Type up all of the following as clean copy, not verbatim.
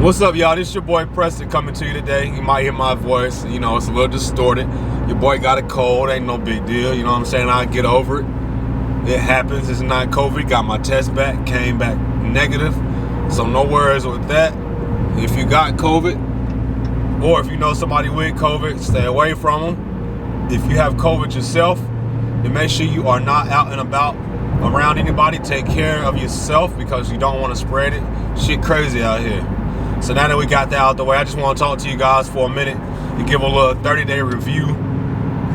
What's up, y'all? This is your boy Preston coming to you today. You might hear my voice, you know, it's a little distorted. Your boy got a cold, ain't no big deal, you know what I'm saying? I'll get over it. It happens, it's not COVID. Got my test back, came back negative. So no worries with that. If you got COVID, or if you know somebody with COVID, stay away from them. If you have COVID yourself, then make sure you are not out and about around anybody. Take care of yourself because you don't want to spread it. Shit crazy out here. So now that we got that out the way, I just want to talk to you guys for a minute and give a little 30-day review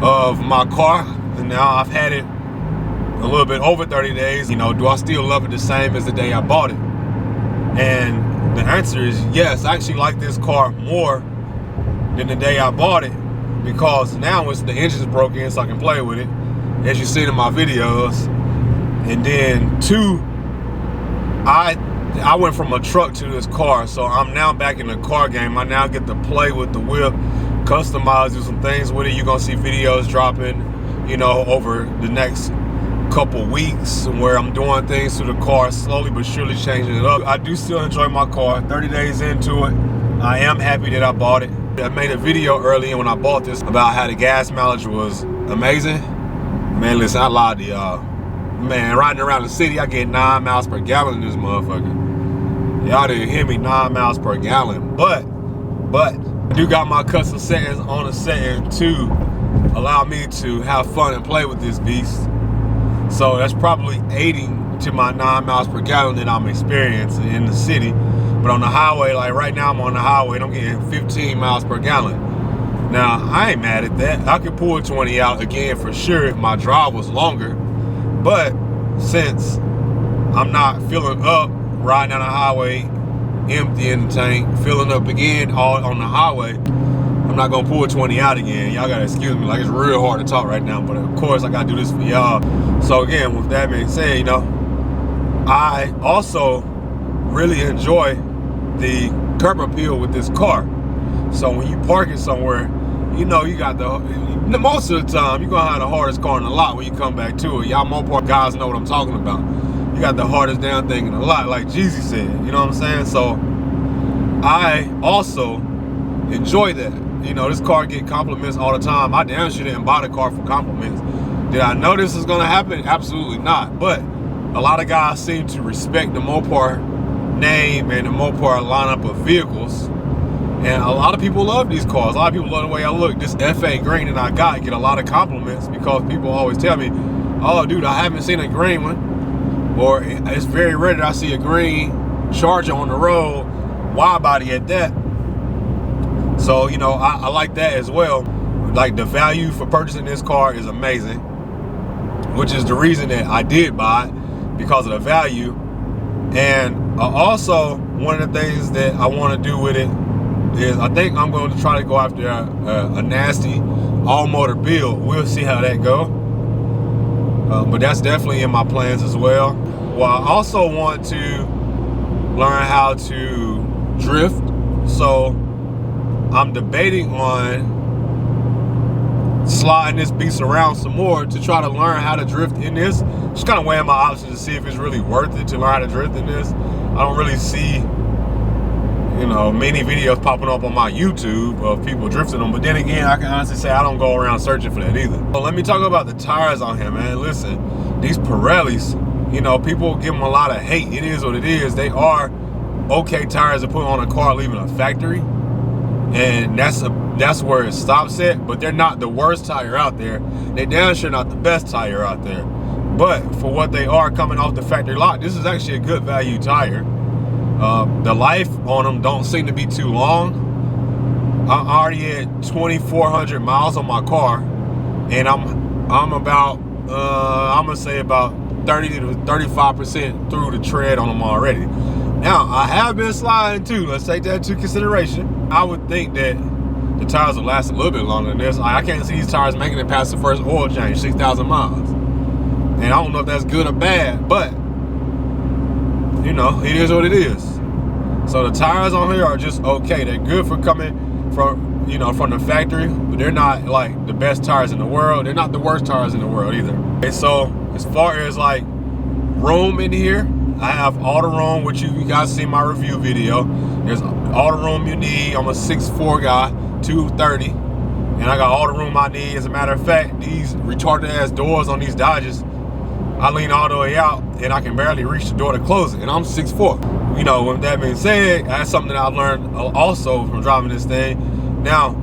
of my car. And now I've had it a little bit over 30 days. You know, do I still love it the same as the day I bought it? And the answer is yes. I actually like this car more than the day I bought it because now the engine's broken, so I can play with it, as you've seen in my videos. And then two, I went from a truck to this car, so I'm now back in the car game. I now get to play with the whip, customize, do some things with it. You're gonna see videos dropping, you know, over the next couple weeks where I'm doing things to the car, slowly but surely changing it up. I do still enjoy my car. 30 days into it, I am happy that I bought it. I made a video earlier when I bought this about how the gas mileage was amazing. Man, listen, I lied to y'all. Man, riding around the city, I get 9 miles per gallon in this motherfucker. Y'all didn't hear me, 9 miles per gallon. But I do got my custom settings on the setting to allow me to have fun and play with this beast. So that's probably aiding to my 9 miles per gallon that I'm experiencing in the city. But on the highway, like right now I'm on the highway and I'm getting 15 miles per gallon. Now, I ain't mad at that. I could pull 20 out again for sure if my drive was longer. But since I'm not filling up, riding down the highway, emptying the tank, filling up again, all on the highway, I'm not gonna pull 20 out again. Y'all gotta excuse me, like it's real hard to talk right now, but of course I gotta do this for y'all. So again, with that being said, you know, I also really enjoy the curb appeal with this car. So when you park it somewhere, you know you got most of the time you're gonna have the hardest car in the lot when you come back to it. Y'all Mopar guys know what I'm talking about. You got the hardest damn thing in the lot, like Jeezy said, you know what I'm saying? So I also enjoy that. You know, this car get compliments all the time. I damn sure didn't buy the car for compliments. Did I know this was gonna happen? Absolutely not. But a lot of guys seem to respect the Mopar name and the Mopar lineup of vehicles. And a lot of people love these cars. A lot of people love the way I look. This F8 green that I got get a lot of compliments because people always tell me, oh dude, I haven't seen a green one. Or it's very rare that I see a green Charger on the road, widebody at that. So, you know, I like that as well. Like the value for purchasing this car is amazing, which is the reason that I did buy it, because of the value. And also, one of the things that I want to do with it is I think I'm going to try to go after a nasty all-motor build. We'll see how that go. But that's definitely in my plans as well. Well, I also want to learn how to drift. So I'm debating on sliding this beast around some more to try to learn how to drift in this. Just kind of weighing my options to see if it's really worth it to learn how to drift in this. I don't really see, you know, many videos popping up on my YouTube of people drifting them. But then again, I can honestly say I don't go around searching for that either. But let me talk about the tires on here, man. Listen, these Pirellis, you know, people give them a lot of hate. It is what it is. They are okay tires to put on a car leaving a factory. And that's where it stops at. But they're not the worst tire out there. They damn sure not the best tire out there. But for what they are coming off the factory lot, this is actually a good value tire. The life on them don't seem to be too long. I'm already at 2,400 miles on my car, and I'm about I'm gonna say about 30 to 35% through the tread on them already. Now I have been sliding too. Let's take that into consideration. I would think that the tires will last a little bit longer than this. I can't see these tires making it past the first oil change, 6,000 miles, and I don't know if that's good or bad, but you know, it is what it is. So the tires on here are just okay. They're good for coming from, you know, from the factory, but they're not like the best tires in the world. They're not the worst tires in the world either. Okay, so as far as like room in here, I have all the room, which you guys see my review video. There's all the room you need. I'm a 6'4" guy, 230, and I got all the room I need. As a matter of fact, these retarded ass doors on these Dodges, I lean all the way out and I can barely reach the door to close it, and I'm 6'4". You know, with that being said, that's something that I learned also from driving this thing. Now,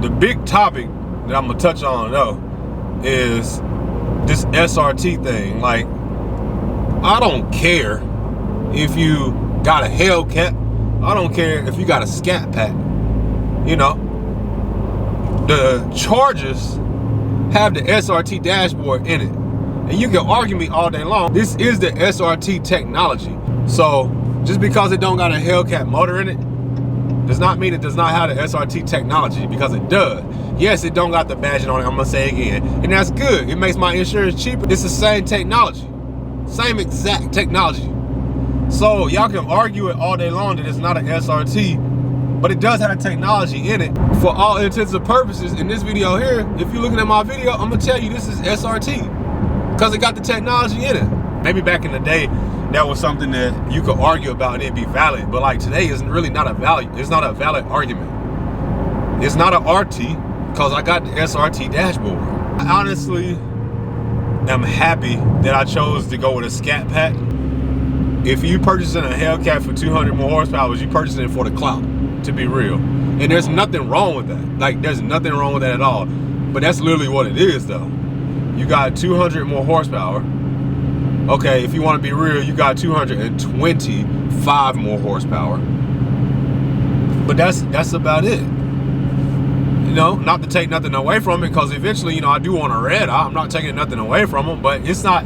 the big topic that I'm gonna touch on though is this SRT thing. Like, I don't care if you got a Hellcat. I don't care if you got a Scatpack. You know, the Chargers have the SRT dashboard in it. And you can argue me all day long. This is the SRT technology. So just because it don't got a Hellcat motor in it does not mean it does not have the SRT technology, because it does. Yes, it don't got the badging on it, I'm gonna say again. And that's good. It makes my insurance cheaper. It's the same technology. Same exact technology. So y'all can argue it all day long that it's not an SRT, but it does have technology in it. For all intents and purposes, in this video here, if you're looking at my video, I'm gonna tell you this is SRT. Because it got the technology in it. Maybe back in the day, that was something that you could argue about and it'd be valid. But like today, it's really not a valid. It's not a valid argument. It's not an RT because I got the SRT dashboard. I honestly am happy that I chose to go with a Scatpack. If you purchasing a Hellcat for 200 more horsepower, you purchasing it for the clout, to be real. And there's nothing wrong with that. Like, there's nothing wrong with that at all. But that's literally what it is, though. You got 200 more horsepower. Okay, if you want to be real, you got 225 more horsepower. But that's about it. You know, not to take nothing away from it, because eventually, you know, I do want a red eye. I'm not taking nothing away from them, but it's not.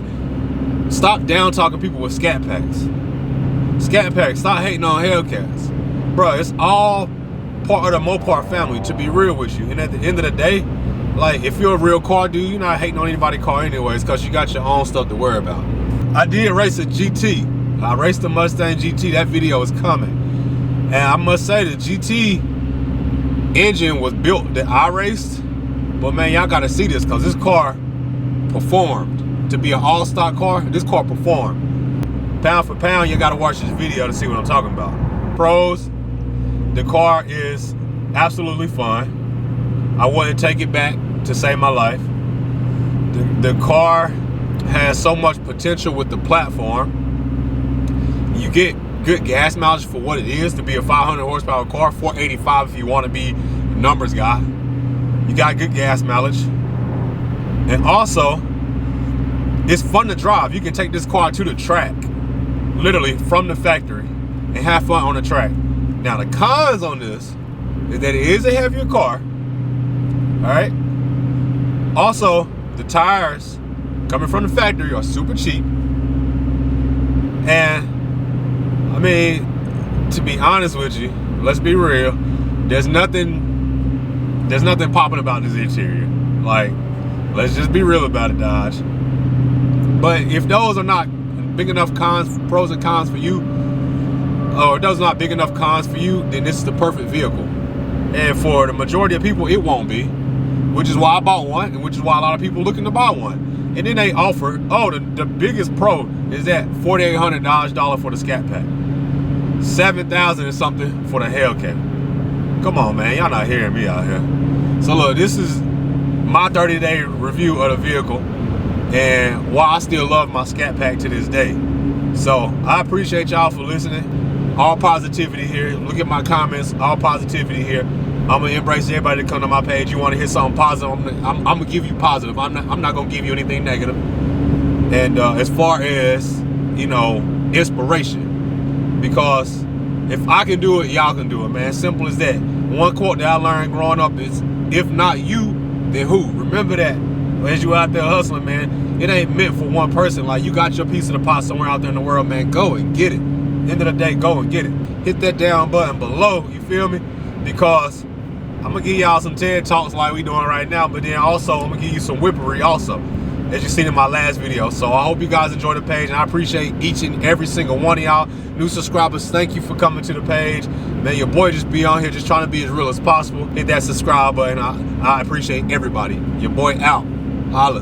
Stop down talking people with Scatpacks. Scatpacks, stop hating on Hellcats. Bro, it's all part of the Mopar family, to be real with you. And at the end of the day, like, if you're a real car dude, you're not hating on anybody's car anyways, because you got your own stuff to worry about. I did race a GT. I raced the Mustang GT. That video is coming. And I must say, the GT engine was built that I raced. But man, y'all got to see this, because this car performed. To be an all-stock car, this car performed. Pound for pound, you got to watch this video to see what I'm talking about. Pros, the car is absolutely fun. I wouldn't take it back to save my life. The car has so much potential with the platform. You get good gas mileage for what it is to be a 500 horsepower car, 485 if you want to be a numbers guy. You got good gas mileage. And also, it's fun to drive. You can take this car to the track, literally from the factory, and have fun on the track. Now, the cons on this is that it is a heavier car. All right. Also, the tires coming from the factory are super cheap. And I mean, to be honest with you, let's be real. There's nothing popping about this interior. Like, let's just be real about it, Dodge. But if those are not big enough cons, pros and cons for you, or those are not big enough cons for you, then this is the perfect vehicle. And for the majority of people, it won't be. Which is why I bought one, and which is why a lot of people looking to buy one. And then they offer, the biggest pro is that $4,800 for the Scatpack, $7,000 and something for the Hellcat. Come on, man, y'all not hearing me out here. So look, this is my 30-day review of the vehicle and why I still love my Scatpack to this day. So I appreciate y'all for listening. All positivity here. Look at my comments. All positivity here. I'm gonna embrace everybody that come to my page. You want to hear something positive? I'm gonna give you positive. I'm not gonna give you anything negative. And as far as, you know, inspiration, because if I can do it, y'all can do it, man. Simple as that. One quote that I learned growing up is, "If not you, then who?" Remember that. As you out there hustling, man, it ain't meant for one person. Like, you got your piece of the pie somewhere out there in the world, man. Go and get it. End of the day, go and get it. Hit that down button below. You feel me? Because I'm gonna give y'all some TED Talks like we doing right now, but then also I'm gonna give you some whippery also, as you seen in my last video. So I hope you guys enjoy the page, and I appreciate each and every single one of y'all. New subscribers, thank you for coming to the page. Man, your boy just be on here just trying to be as real as possible. Hit that subscribe button. I appreciate everybody. Your boy out. Holla.